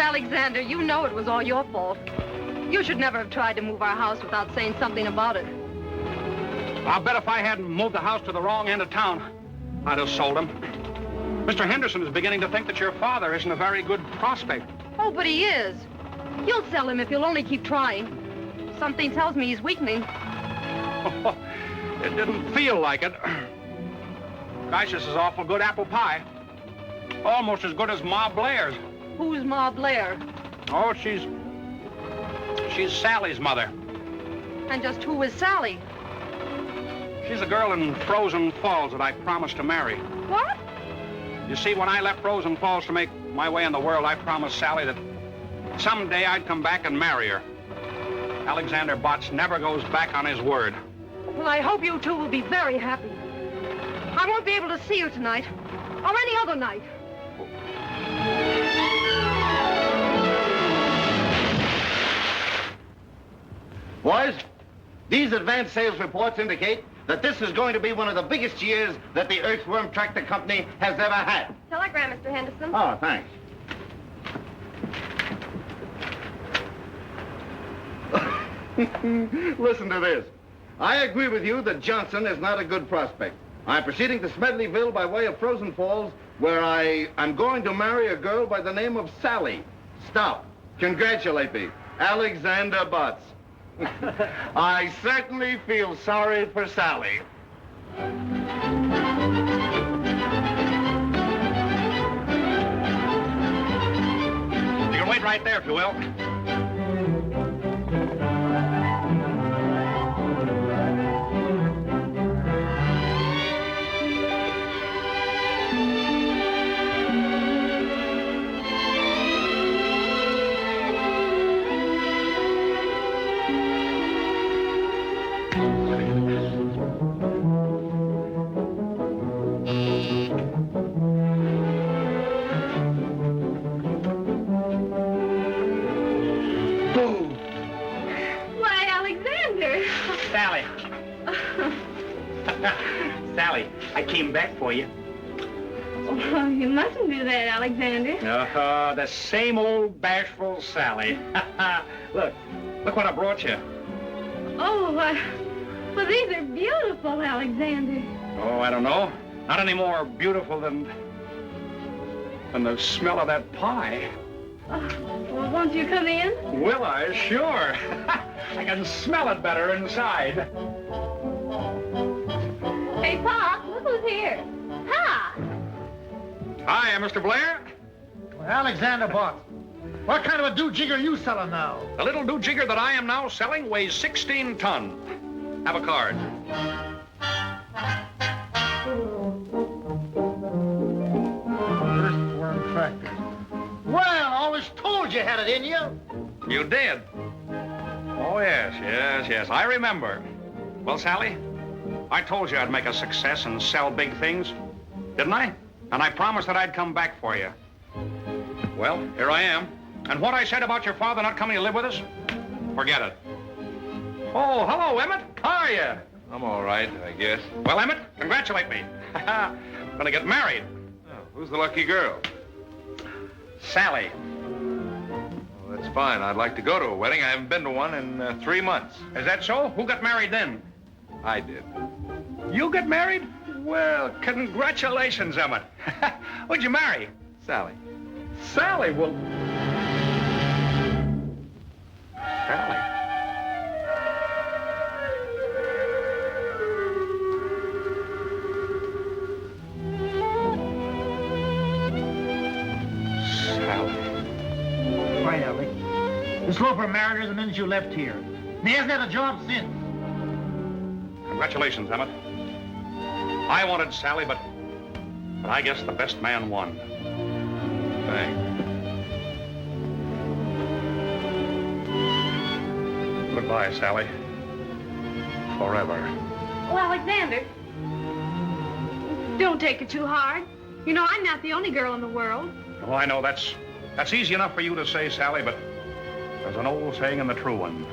Alexander, you know it was all your fault. You should never have tried to move our house without saying something about it. I'll bet if I hadn't moved the house to the wrong end of town, I'd have sold him. Mr. Henderson is beginning to think that your father isn't a very good prospect. Oh, but he is. You'll sell him if you'll only keep trying. Something tells me he's weakening. It didn't feel like it. Gosh, this is awful good apple pie. Almost as good as Ma Blair's. Who's Ma Blair? Oh, she's Sally's mother. And just who is Sally? She's a girl in Frozen Falls that I promised to marry. What? You see, when I left Frozen Falls to make my way in the world, I promised Sally that someday I'd come back and marry her. Alexander Botts never goes back on his word. Well, I hope you two will be very happy. I won't be able to see you tonight, or any other night. Boys, these advance sales reports indicate that this is going to be one of the biggest years that the Earthworm Tractor Company has ever had. Telegram, Mr. Henderson. Oh, thanks. Listen to this. I agree with you that Johnson is not a good prospect. I'm proceeding to Smedleyville by way of Frozen Falls, where I'm going to marry a girl by the name of Sally. Stop. Congratulate me. Alexander Botts. I certainly feel sorry for Sally. You can wait right there, if you will. Why, Alexander. Sally. Sally, I came back for you. Oh, you mustn't do that, Alexander. The same old bashful Sally. Look what I brought you. Oh, well, these are beautiful, Alexander. Oh, I don't know. Not any more beautiful than the smell of that pie. Well, won't you come in? Will I? Sure. I can smell it better inside. Hey, Pop, look who's here. Ha! Hi, Mr. Blair. Alexander Botts, what kind of a do-jigger are you selling now? The little do-jigger that I am now selling weighs 16 ton. Have a card. Earthworm tractors. Well, I always told you had it in you. You did? Oh, yes. I remember. Well, Sally, I told you I'd make a success and sell big things, didn't I? And I promised that I'd come back for you. Well, here I am. And what I said about your father not coming to live with us, forget it. Oh, hello, Emmet. How are you? I'm all right, I guess. Well, Emmet, congratulate me. Gonna get married. Oh, who's the lucky girl? Sally. Well, that's fine. I'd like to go to a wedding. I haven't been to one in 3 months. Is that so? Who got married then? I did. You got married? Well, congratulations, Emmet. Who'd you marry? Sally. Sally, well... Sally. Why, Alec? This loafer married her the minute you left here. And he hasn't had a job since. Congratulations, Emmet. I wanted Sally, but I guess the best man won. Thanks. Goodbye, Sally. Forever. Oh, Alexander. Don't take it too hard. You know, I'm not the only girl in the world. Oh, I know that's easy enough for you to say, Sally, but there's an old saying and the true one.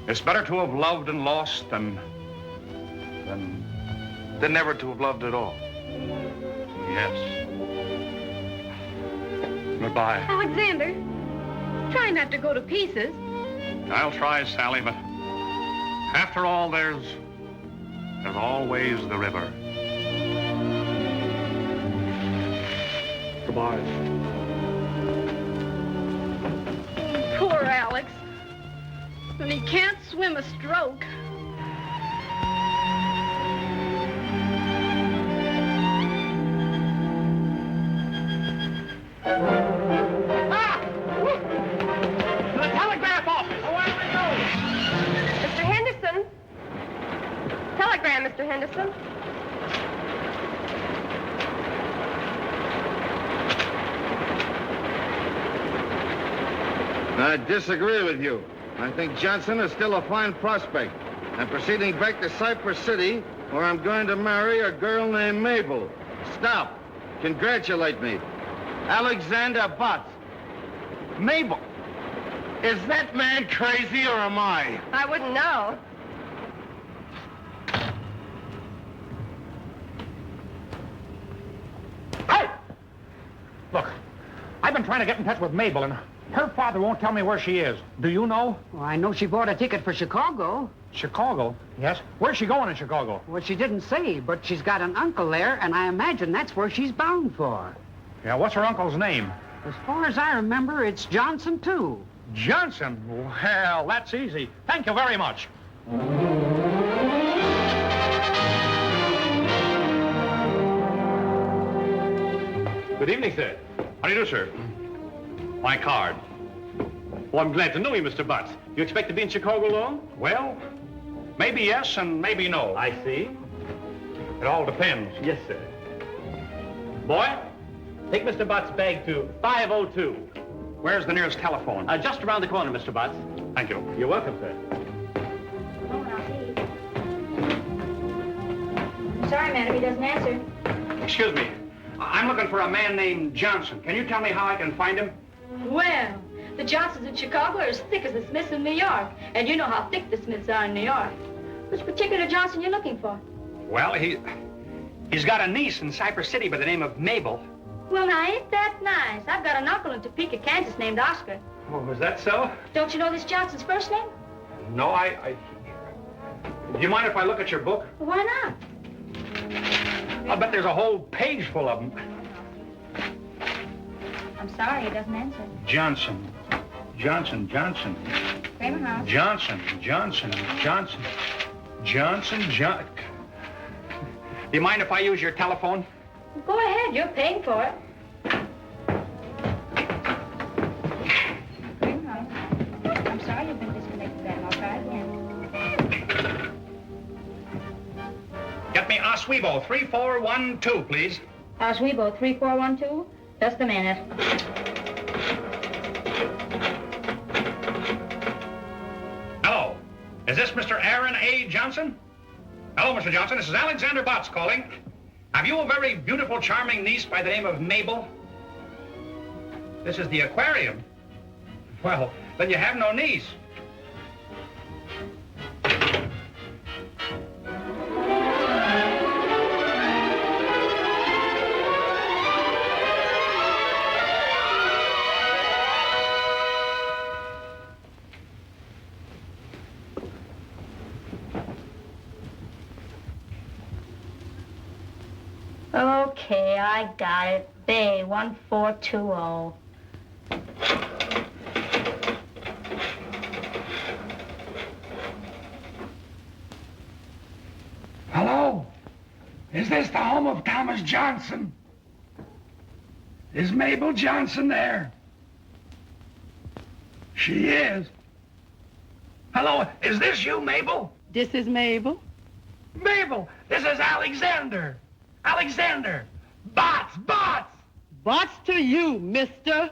It's better to have loved and lost than never to have loved at all. Yes. Goodbye. Alexander, try not to go to pieces. I'll try, Sally, but after all, there's always the river. Goodbye. Poor Alex. And he can't swim a stroke. telegram, Mr. Henderson. I disagree with you. I think Johnson is still a fine prospect. I'm proceeding back to Cypress City, where I'm going to marry a girl named Mabel. Stop. Congratulate me. Alexander Butts. Mabel. Is that man crazy or am I? I wouldn't know. Hey! Look, I've been trying to get in touch with Mabel, and her father won't tell me where she is. Do you know? Well, I know she bought a ticket for Chicago. Chicago? Yes. Where's she going in Chicago? Well, she didn't say, but she's got an uncle there, and I imagine that's where she's bound for. Yeah, what's her uncle's name? As far as I remember, it's Johnson, too. Johnson? Well, that's easy. Thank you very much. Good evening, sir. How do you do, sir? My card. Well, I'm glad to know you, Mr. Butts. You expect to be in Chicago long? Well, maybe yes and maybe no. I see. It all depends. Yes, sir. Boy, take Mr. Butts' bag to 502. Where's the nearest telephone? Just around the corner, Mr. Butts. Thank you. You're welcome, sir. Sorry, madam, he doesn't answer. Excuse me. I'm looking for a man named Johnson. Can you tell me how I can find him? Well, the Johnsons in Chicago are as thick as the Smiths in New York. And you know how thick the Smiths are in New York. Which particular Johnson you looking for? Well, he's got a niece in Cypress City by the name of Mabel. Well, now, ain't that nice? I've got an uncle in Topeka, Kansas named Oscar. Oh, is that so? Don't you know this Johnson's first name? No, Do you mind if I look at your book? Well, why not? I'll bet there's a whole page full of them. I'm sorry, he doesn't answer. Johnson. Kramer House. Johnson. Do you mind if I use your telephone? Go ahead, you're paying for it. Kramer House. I'm sorry you've been disconnected, ma'am. I'll try again. Get me Oswego 3412, please. Oswego 3412. Just a minute. Hello. Is this Mr. Aaron A. Johnson? Hello, Mr. Johnson. This is Alexander Butts calling. Have you a very beautiful, charming niece by the name of Mabel? This is the aquarium. Well, then you have no niece. Okay, I got it. Bay 1420. Hello? Is this the home of Thomas Johnson? Is Mabel Johnson there? She is. Hello, is this you, Mabel? This is Mabel. Mabel, this is Alexander. Alexander! Bots! Bots to you, mister.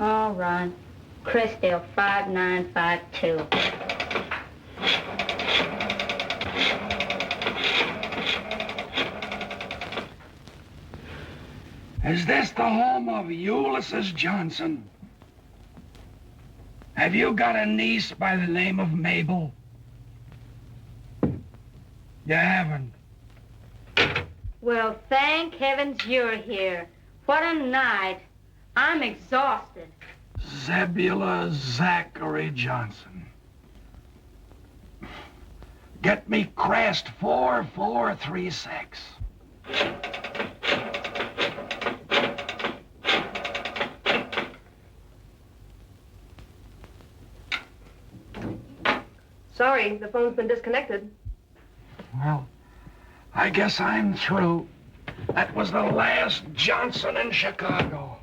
All right. Crestdale 5952. Is this the home of Ulysses Johnson? Have you got a niece by the name of Mabel? You haven't. Well, thank heavens you're here. What a night. I'm exhausted. Zebula Zachary Johnson. Get me Crest 4436. Sorry, the phone's been disconnected. Well, I guess I'm through. That was the last Johnson in Chicago.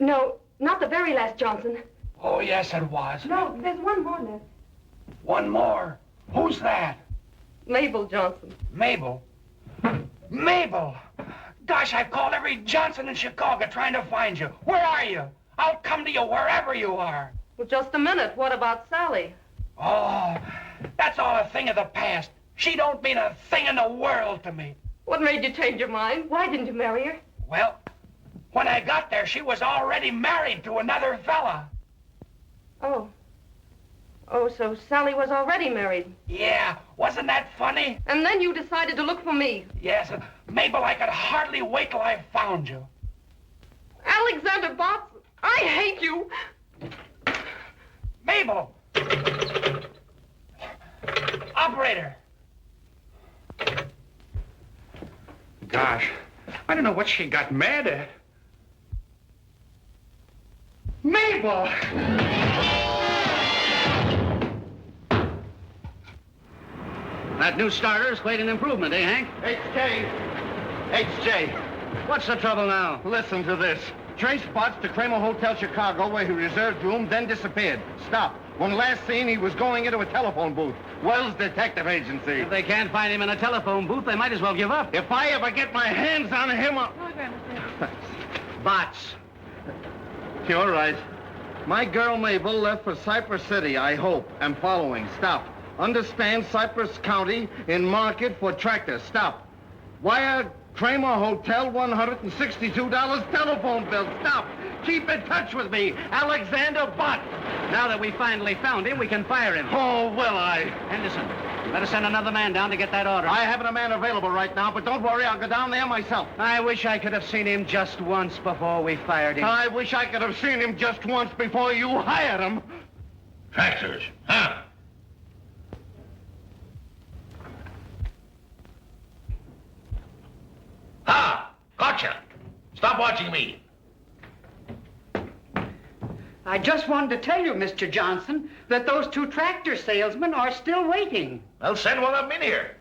No, not the very last Johnson. Oh, yes, it was. No, there's one more left. One more. Who's that? Mabel Johnson. Mabel? Mabel! Gosh, I've called every Johnson in Chicago trying to find you. Where are you? I'll come to you wherever you are. Well, just a minute. What about Sally? Oh, that's all a thing of the past. She don't mean a thing in the world to me. What made you change your mind? Why didn't you marry her? Well, when I got there, she was already married to another fella. Oh. Oh, so Sally was already married. Yeah, wasn't that funny? And then you decided to look for me. Yes, Mabel, I could hardly wait till I found you. Alexander Botts, I hate you. Mabel! Operator! Gosh, I don't know what she got mad at. Mabel! That new starter's quite an improvement, eh, Hank? HJ. What's the trouble now? Listen to this. Traced Botts to Kramer Hotel Chicago, where he reserved room, then disappeared. Stop. When last seen, he was going into a telephone booth. Wells Detective Agency. If they can't find him in a telephone booth, they might as well give up. If I ever get my hands on him, I'll... Botts. You're right. My girl Mabel left for Cypress City, I hope. I'm following. Stop. Understand Cypress County in market for tractors. Stop. Wire Kramer Hotel, $162 telephone bill. Stop. Keep in touch with me. Alexander Botts. Now that we finally found him, we can fire him. Oh, will I? Henderson, you better send another man down to get that order. I haven't a man available right now, but don't worry, I'll go down there myself. I wish I could have seen him just once before we fired him. I wish I could have seen him just once before you hired him. Tractors, huh? Ha! Gotcha! Stop watching me. I just wanted to tell you, Mr. Johnson, that those two tractor salesmen are still waiting. Well, send one of them in here.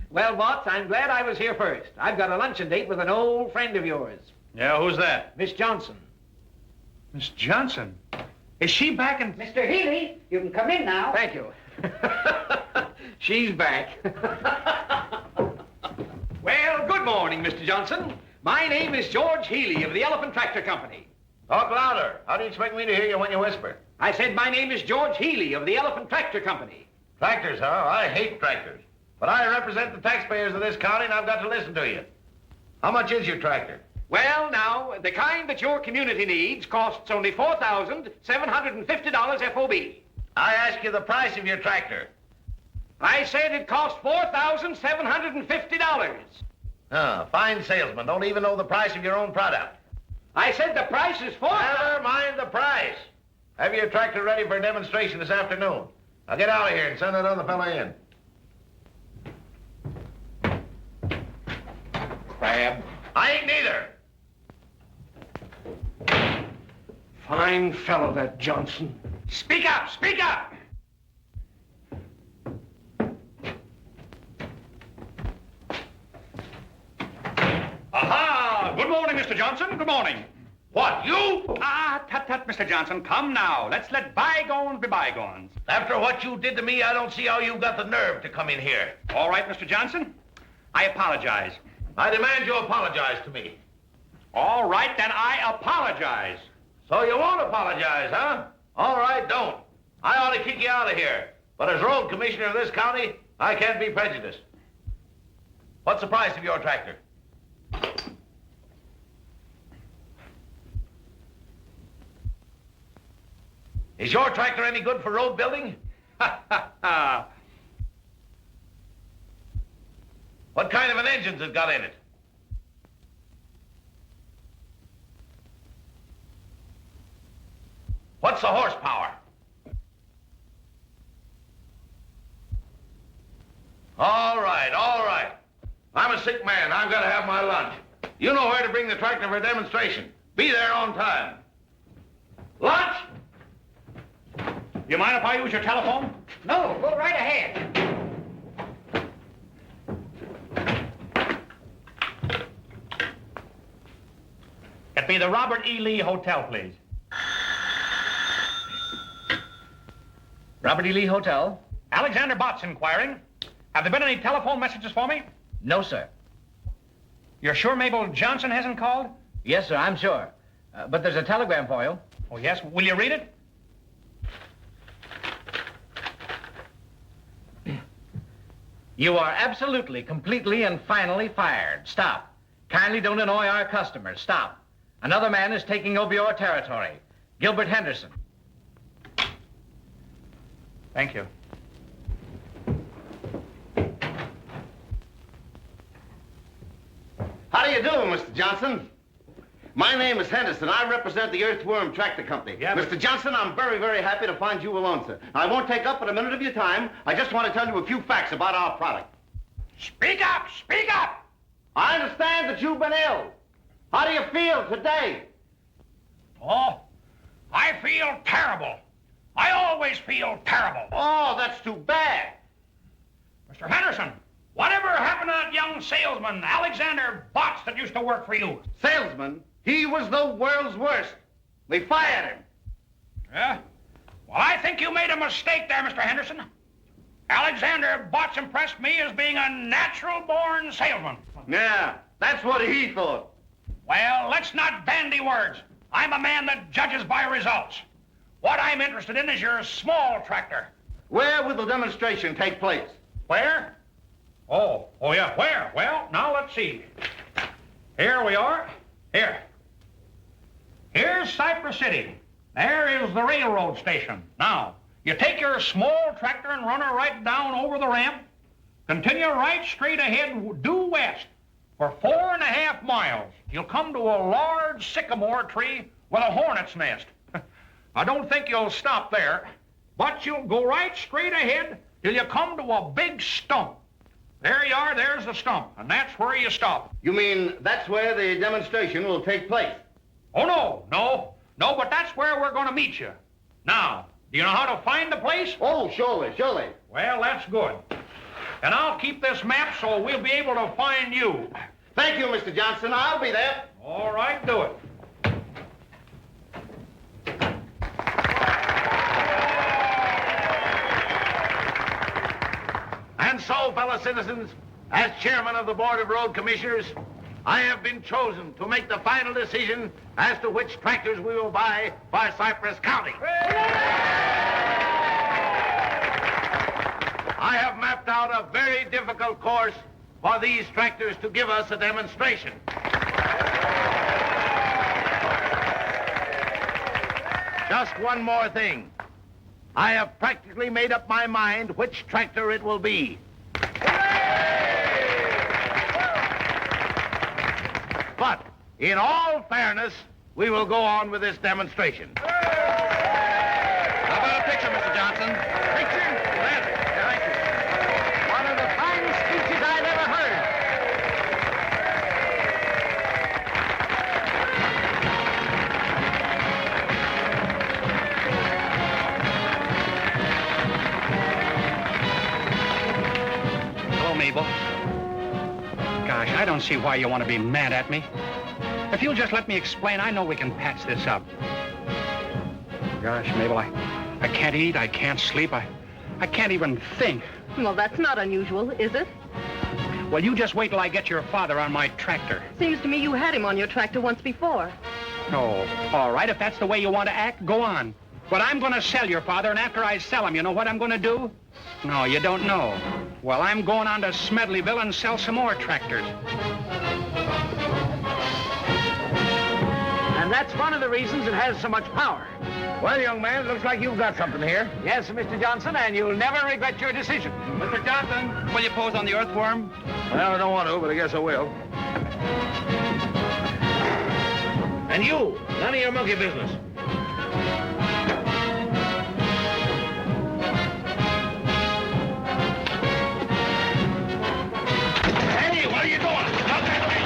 Well, Watts, I'm glad I was here first. I've got a luncheon date with an old friend of yours. Yeah, who's that? Miss Johnson. Miss Johnson? Is she back in... Mr. Healy, you can come in now. Thank you. She's back. Well, good morning, Mr. Johnson. My name is George Healy of the Elephant Tractor Company. Talk louder. How do you expect me to hear you when you whisper? I said my name is George Healy of the Elephant Tractor Company. Tractors, huh? I hate tractors. But I represent the taxpayers of this county, and I've got to listen to you. How much is your tractor? Well, now, the kind that your community needs costs only $4,750 FOB. I ask you the price of your tractor. I said it cost $4,750. Fine salesman. Don't even know the price of your own product. I said the price is Never mind the price. Have your tractor ready for a demonstration this afternoon. Now get out of here and send that other fella in. Crab. I ain't neither. Fine fellow, that Johnson. Speak up! Speak up! Aha! Good morning, Mr. Johnson. Good morning. What, you? Tut, Mr. Johnson. Come now. Let's let bygones be bygones. After what you did to me, I don't see how you got the nerve to come in here. All right, Mr. Johnson. I apologize. I demand you apologize to me. All right, then I apologize. So you won't apologize, huh? All right, don't. I ought to kick you out of here. But as road commissioner of this county, I can't be prejudiced. What's the price of your tractor? Is your tractor any good for road building? What kind of an engine's it got in it? What's the horsepower? All right, all right. I'm a sick man. I've got to have my lunch. You know where to bring the tractor for a demonstration. Be there on time. Lunch? You mind if I use your telephone? No, go right ahead. Get be the Robert E. Lee Hotel, please. Robert E. Lee Hotel? Alexander Bott's inquiring. Have there been any telephone messages for me? No, sir. You're sure Mabel Johnson hasn't called? Yes, sir, I'm sure. But there's a telegram for you. Oh, yes? Will you read it? You are absolutely, completely, and finally fired. Stop. Kindly don't annoy our customers. Stop. Another man is taking over your territory. Gilbert Henderson. Thank you. How do you do, Mr. Johnson? My name is Henderson. I represent the Earthworm Tractor Company. Yeah, Mr. Johnson, I'm very, very happy to find you alone, sir. I won't take up but a minute of your time. I just want to tell you a few facts about our product. Speak up! Speak up! I understand that you've been ill. How do you feel today? Oh, I feel terrible. I always feel terrible. Oh, that's too bad. Mr. Henderson, whatever happened to that young salesman, Alexander Botts, that used to work for you? Salesman? He was the world's worst. They fired him. Yeah? Well, I think you made a mistake there, Mr. Henderson. Alexander Botts impressed me as being a natural-born salesman. Yeah, that's what he thought. Well, let's not bandy words. I'm a man that judges by results. What I'm interested in is your small tractor. Where will the demonstration take place? Where? Oh, yeah, where? Well, now let's see. Here we are. Here. Here's Cypress City. There is the railroad station. Now, you take your small tractor and run her right down over the ramp. Continue right straight ahead, due west, for 4.5 miles. You'll come to a large sycamore tree with a hornet's nest. I don't think you'll stop there, but you'll go right straight ahead till you come to a big stump. There you are, there's the stump, and that's where you stop. You mean that's where the demonstration will take place? Oh, no, but that's where we're going to meet you. Now, do you know how to find the place? Oh, surely. Well, that's good. And I'll keep this map so we'll be able to find you. Thank you, Mr. Johnson. I'll be there. All right, do it. And so, fellow citizens, as chairman of the Board of Road Commissioners, I have been chosen to make the final decision as to which tractors we will buy for Cypress County. I have mapped out a very difficult course for these tractors to give us a demonstration. Just one more thing. I have practically made up my mind which tractor it will be. But, in all fairness, we will go on with this demonstration. How about a picture, Mr. Johnson? Picture? Thank you. One of the finest speeches I've ever heard. Hello, Mabel. Gosh, I don't see why you want to be mad at me. If you'll just let me explain, I know we can patch this up. Gosh, Mabel, I can't eat, I can't sleep, I can't even think. Well, that's not unusual, is it? Well, you just wait till I get your father on my tractor. Seems to me you had him on your tractor once before. Oh, all right, if that's the way you want to act, go on. But I'm going to sell your father, and after I sell him, you know what I'm going to do? No, you don't know. Well, I'm going on to Smedleyville and sell some more tractors. And that's one of the reasons it has so much power. Well, young man, it looks like you've got something here. Yes, Mr. Johnson, and you'll never regret your decision. Mr. Johnson, will you pose on the Earthworm? Well, I don't want to, but I guess I will. And you, none of your monkey business. Hey, what are you doing? Not that way.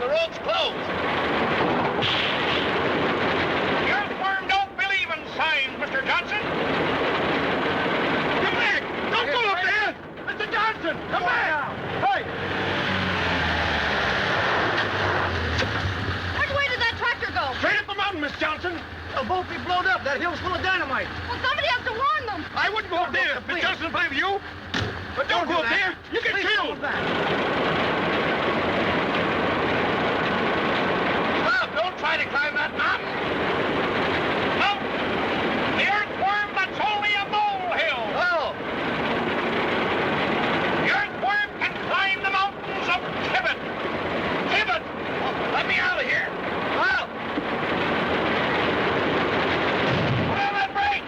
The road's closed. The Earthworm don't believe in signs, Mr. Johnson. Come back! Don't go up there! Mr. Johnson, come back! Hey! Which way did that tractor go? Straight up the mountain, Miss Johnson. The boat be blowed up. That hill's full of dynamite. Well, somebody has to warn them. I wouldn't go up there. Miss Johnson, if I were you. But don't go up there. You get killed. Stop! Don't try to climb that mountain. No! The Earthworm, that's only a molehill. Oh! The Earthworm can climb the mountains of Kibbee. Kibbee! Oh, let me out of here. Well. Put on that brake!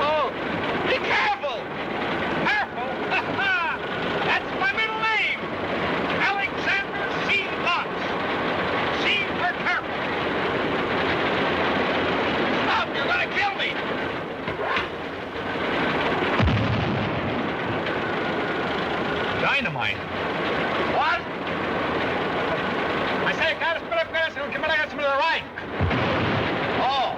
Oh! Be careful! Careful! That's my middle name! Alexander C. Lutz. C for careful. Stop! You're gonna kill me! Dynamite. What? I say, cara, espera, se non chiamare ragazzi to the right. Oh!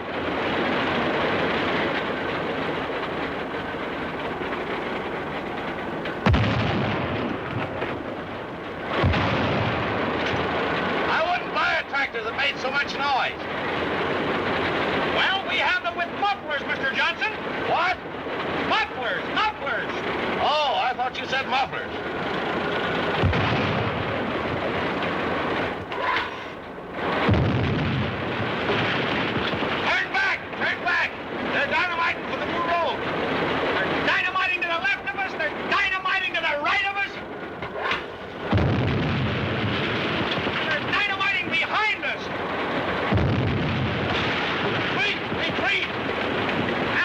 I wouldn't buy a tractor that made so much noise. Well, we have them with mufflers, Mr. Johnson. What? Mufflers, mufflers. Oh, I thought you said mufflers. Turn back! Turn back! They're dynamiting for the new road. They're dynamiting to the left of us. They're dynamiting to the right of us. They're dynamiting behind us. Retreat! Retreat!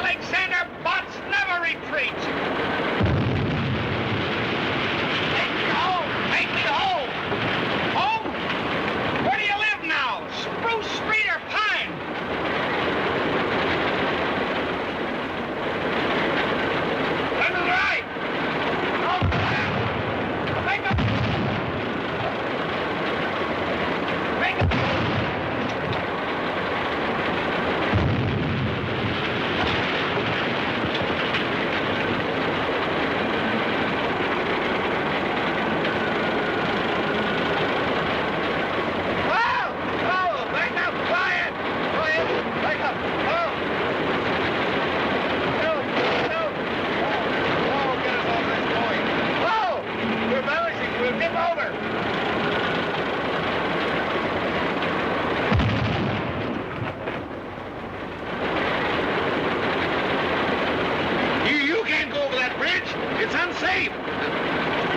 Alexander Botts never retreats. Take me home! Take me home! Home? Where do you live now? Spruce Street or Pine? Turn to the right! Over the left! Make up. Make it! You can't go over that bridge. It's unsafe.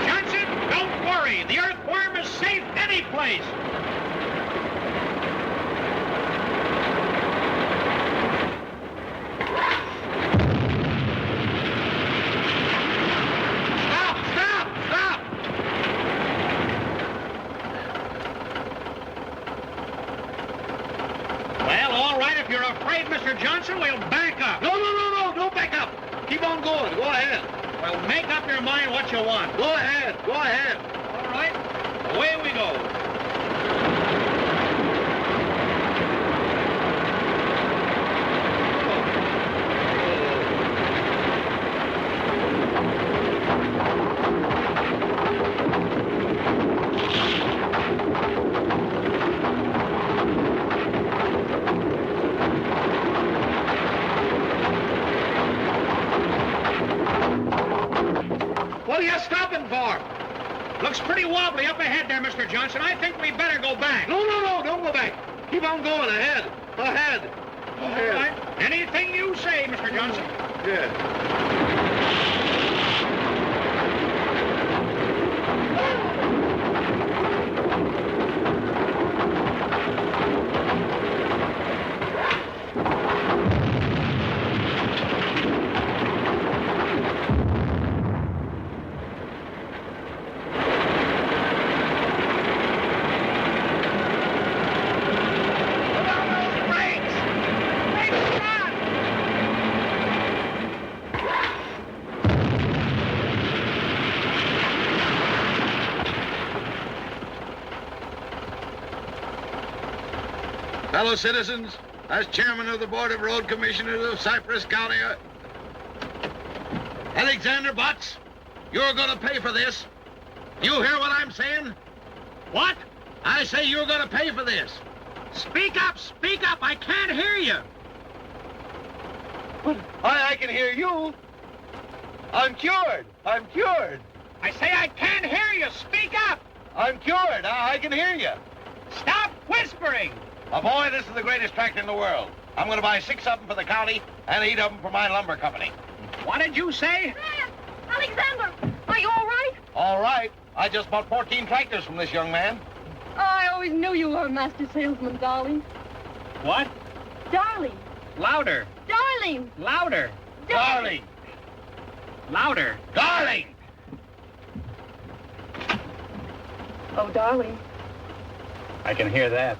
Johnson, don't worry. The Earthworm is safe any place. Stop! Stop! Stop! Well, all right. If you're afraid, Mr. Johnson, we'll back up. No, no, no, no! Don't back up. Keep on going. Go ahead. Well, make up your mind what you want. Go ahead. Go ahead. All right. Away we go. What are you stopping for? Looks pretty wobbly up ahead there, Mr. Johnson. I think we better go back. No, no, no, don't go back. Keep on going ahead. Ahead. All Ahead. right. Anything you say, Mr. Johnson. Yeah. Put on those brakes! Brakes on! Fellow citizens, as chairman of the Board of Road Commissioners of Cypress County, Alexander Butts, you're going to pay for this. You hear what I'm saying? What? I say you're going to pay for this. Speak up, I can't hear you. I can hear you. I'm cured. I'm cured. I say I can't hear you, speak up. I'm cured. I can hear you. Stop whispering. My boy, this is the greatest tractor in the world. I'm going to buy 6 of them for the county and 8 of them for my lumber company. What did you say? Alexander, are you all right? All right. I just bought 14 tractors from this young man. Oh, I always knew you were a master salesman, darling. What? Darling. Louder. Darling. Louder. Darling. Louder. Darling. Oh, darling. I can hear that.